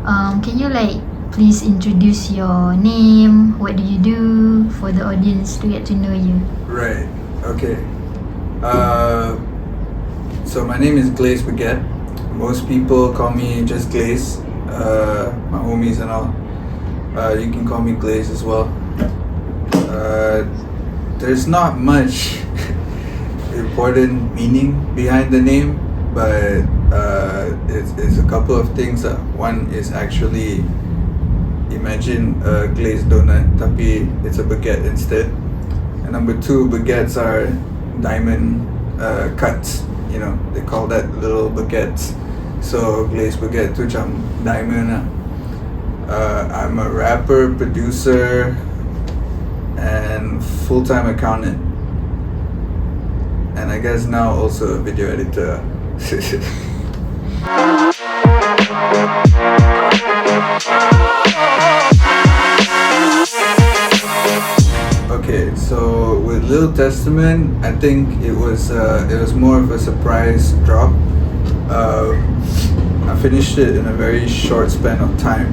Can you like please introduce your name? What do you do for the audience to get to know you? Right. Okay. So my name is Glazed Baguette. Most people call me just Glaze. My homies and all. You can call me Glaze as well. There's not much important meaning behind the name, but it's a couple of things. One is actually imagine a glazed donut, tapi it's a baguette instead. And number two, baguettes are diamond cuts. You know, they call that little baguettes. So glazed baguette tu macam diamond lah. I'm a rapper, producer, and full-time accountant. And I guess now also a video editor. Okay, so with Lil Testament, I think it was more of a surprise drop. I finished it in a very short span of time,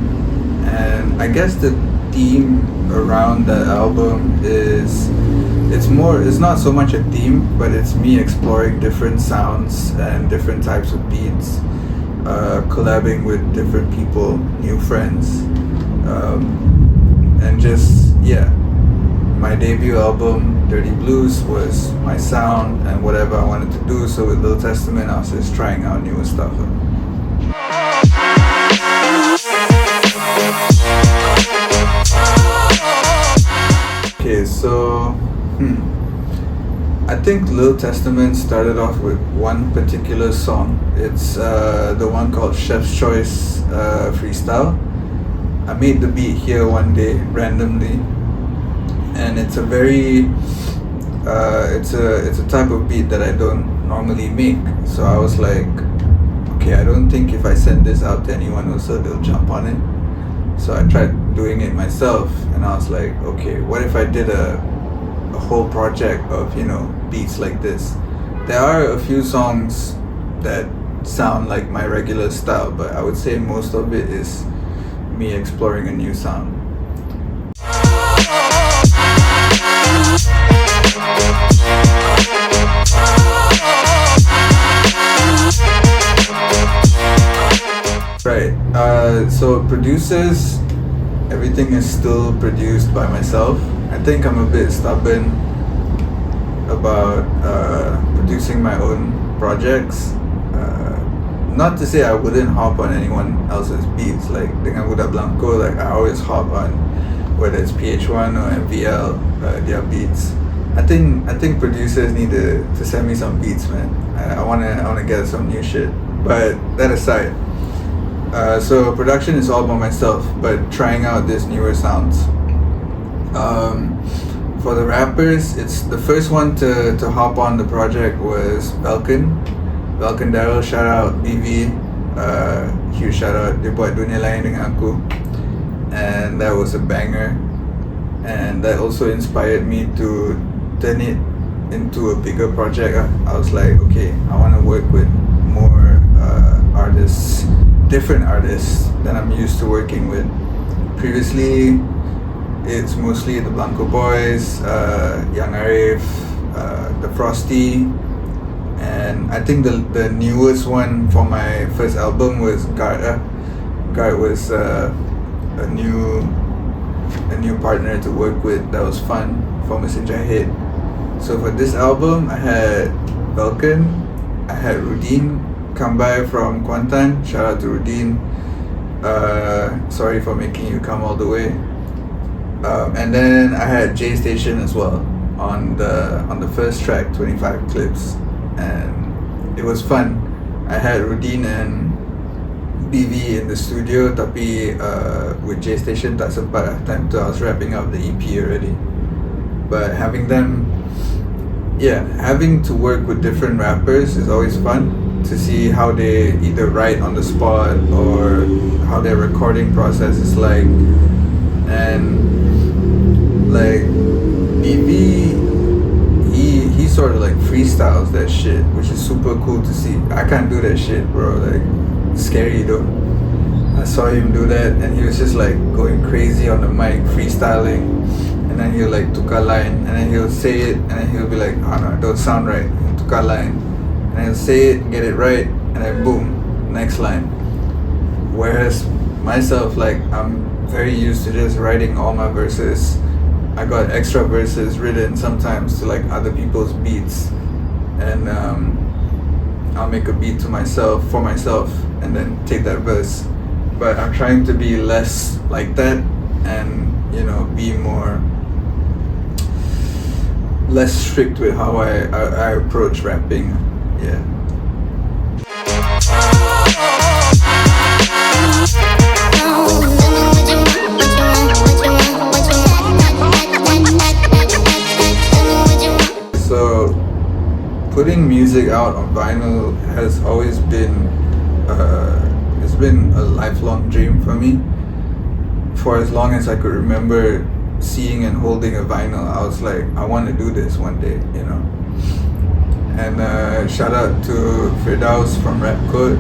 and I guess the theme around the album is it's not so much a theme, but it's me exploring different sounds and different types of beats, collabing with different people, new friends, and just my debut album Dirty Blues was my sound and whatever I wanted to do. So with Lil Testament, I was just trying out newer stuff. Okay, so I think Lil Testament started off with one particular song. It's the one called Chef's Choice Freestyle. I made the beat here one day randomly, and it's a very it's a type of beat that I don't normally make. So I was like, okay, I don't think if I send this out to anyone also they'll jump on it. So I tried doing it myself, and I was like, okay, what if I did a whole project of, you know, beats like this? There are a few songs that sound like my regular style, but I would say most of it is me exploring a new sound. Right, so producers, everything is still produced by myself. I think I'm a bit stubborn about producing my own projects. Not to say I wouldn't hop on anyone else's beats, like dengan Budak Blanco, like I always hop on whether it's PH1 or MVL, their beats. I think producers need to send me some beats, man. I wanna get some new shit. But that aside, so production is all by myself, but trying out these newer sounds. For the rappers, it's the first one to hop on the project was Belkin Daryl, shout out BV, huge shout out, dia buat Dunia Lain dengan aku, and that was a banger, and that also inspired me to turn it into a bigger project. I was like, okay, I want to work with more artists, different artists than I'm used to working with. Previously, it's mostly the Blanco Boys, Young Arif, the Frosty, and I think the newest one for my first album was Guard. Guard was a new partner to work with. That was fun for Messenger Hit. So for this album, I had Belkin, I had Rudin come by from Kuantan. Shout out to Rudin. Sorry for making you come all the way. And then I had J Station as well on the first track, 25 clips, and it was fun. I had Rudin and BV in the studio, tapi with J Station tak sempat time tu I was wrapping up the EP already. But having to work with different rappers is always fun, to see how they either write on the spot or how their recording process is like. And like BV, he sort of like freestyles that shit, which is super cool to see. I can't do that shit, bro. Like, scary though. saw him do that, and he was just like going crazy on the mic, freestyling, and then he'll like tukar line, and then he'll say it, and then he'll be like, oh no, it don't sound right, tukar line, and then he'll say it, get it right, and then boom, next line. Whereas myself, like, I'm very used to just writing all my verses. I got extra verses written sometimes to like other people's beats, and I'll make a beat to myself, for myself, and then take that verse. But I'm trying to be less like that, and you know, be more less strict with how I approach rapping. Yeah. So putting music out on vinyl has always been it's been a lifelong dream for me. For as long as I could remember seeing and holding a vinyl, I was like, I want to do this one day, you know. And shout out to Firdaus from Rap Code.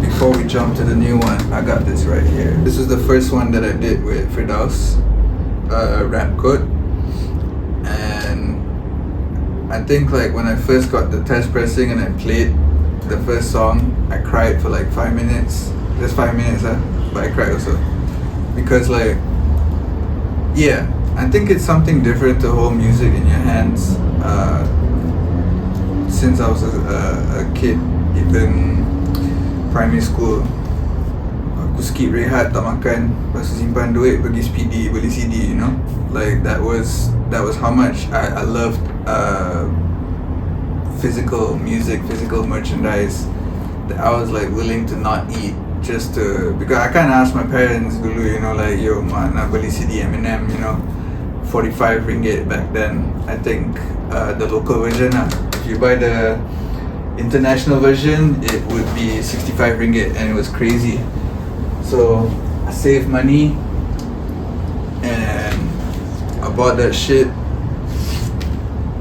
Before we jump to the new one, I got this right here. This is the first one that I did with Firdaus, Rap Code. And I think like when I first got the test pressing and I played the first song, I cried for like 5 minutes. Just 5 minutes, but I cried also. Because like, yeah, I think it's something different to hold music in your hands. Since I was a kid, even primary school, aku skip rehat, tak makan, lepas tu simpan duit pergi speedy, beli CD, you know. Like that was how much I loved physical music, physical merchandise, that I was like willing to not eat just to, because I kind of asked my parents dulu, you know, like, yo, ma, nak beli CD Eminem, you know, 45 ringgit back then. I think the local version, if you buy the international version, it would be 65 ringgit, and it was crazy. So I saved money and I bought that shit.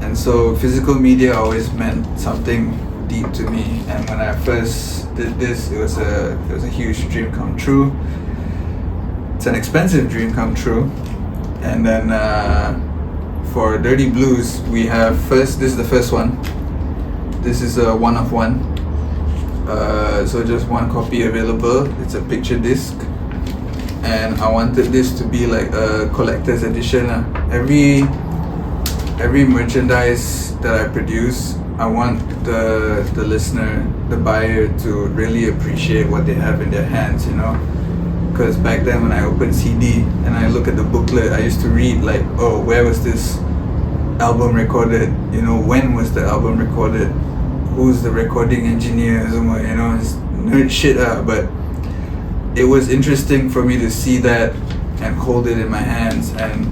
And so physical media always meant something deep to me, and when I first did this, it was a huge dream come true. It's an expensive dream come true. And then for Dirty Blues, we have this is the first one. This is a one of one. So just one copy available. It's a picture disc, and I wanted this to be like a collector's edition. Every merchandise that I produce, I want the listener, the buyer, to really appreciate what they have in their hands, you know. Because back then when I opened CD and I look at the booklet, I used to read like, oh, where was this album recorded? You know, when was the album recorded? Who's the recording engineer? You know, it's nerd shit, but it was interesting for me to see that and hold it in my hands. And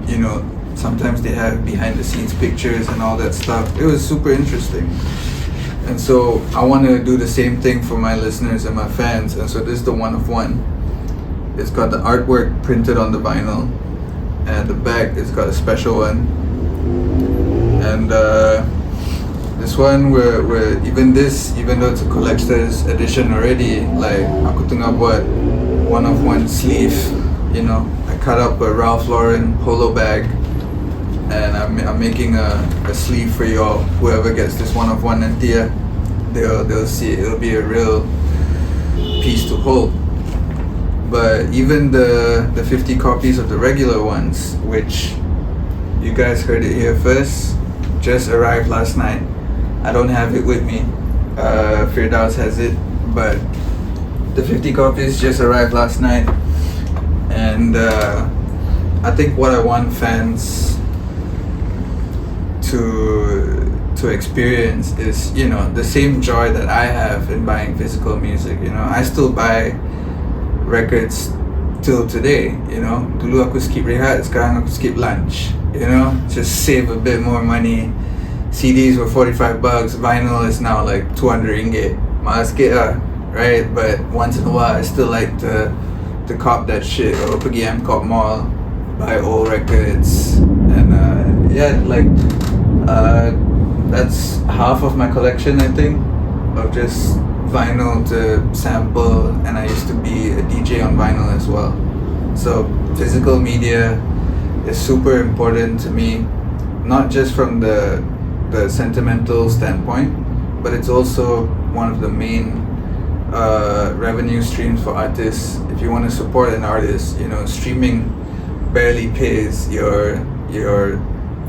you know, sometimes they have behind the scenes pictures and all that stuff. It was super interesting. And so I want to do the same thing for my listeners and my fans. And so this is the one of one. It's got the artwork printed on the vinyl, and the back it's got a special one. And this one, even though it's a collector's edition already, like aku tengah buat one of one sleeve, you know. I cut up a Ralph Lauren polo bag, and I'm making a sleeve for y'all. Whoever gets this one of one nanti, they'll see it'll be a real piece to hold. But even the 50 copies of the regular ones, which you guys heard it here first, just arrived last night. I don't have it with me. Firdaus has it, but the 50 copies just arrived last night. And I think what I want fans to experience is, you know, the same joy that I have in buying physical music. You know, I still buy records till today, you know. Dulu aku skip rehat, sekarang aku skip lunch, you know, just save a bit more money. CDs were $45, vinyl is now like 200 ringgit. Mahal sikit lah, right? But once in a while I still like to cop that shit, or pergi Cop Mall, buy old records. And yeah, like that's half of my collection, I think, of just vinyl to sample, and I used to be a DJ on vinyl as well. So physical media is super important to me, not just from the sentimental standpoint, but it's also one of the main revenue streams for artists. If you want to support an artist, you know, streaming barely pays your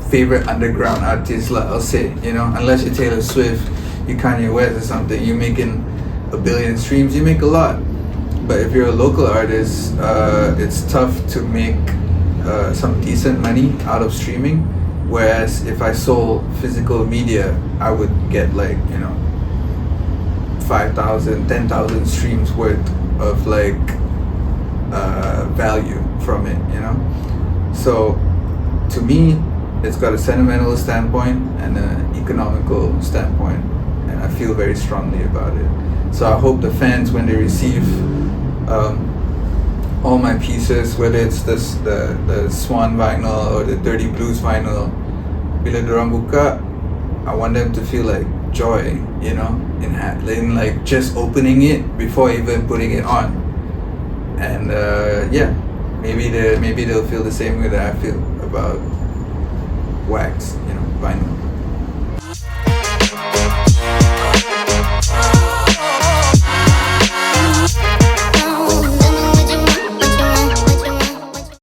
favorite underground artist, like I'll say, you know, unless you're Taylor Swift, you Kanye West or something, you're making a billion streams, you make a lot. But if you're a local artist, it's tough to make some decent money out of streaming. Whereas if I sold physical media, I would get like, you know, 5,000, 10,000 streams worth of like value from it, you know. So to me, it's got a sentimental standpoint and an economical standpoint, and I feel very strongly about it. So I hope the fans, when they receive all my pieces, whether it's the Swan vinyl or the Dirty Blues vinyl, bila dorang buka, I want them to feel like joy, you know, in like just opening it before even putting it on. And yeah, maybe they'll feel the same way that I feel about wax, you know, vinyl.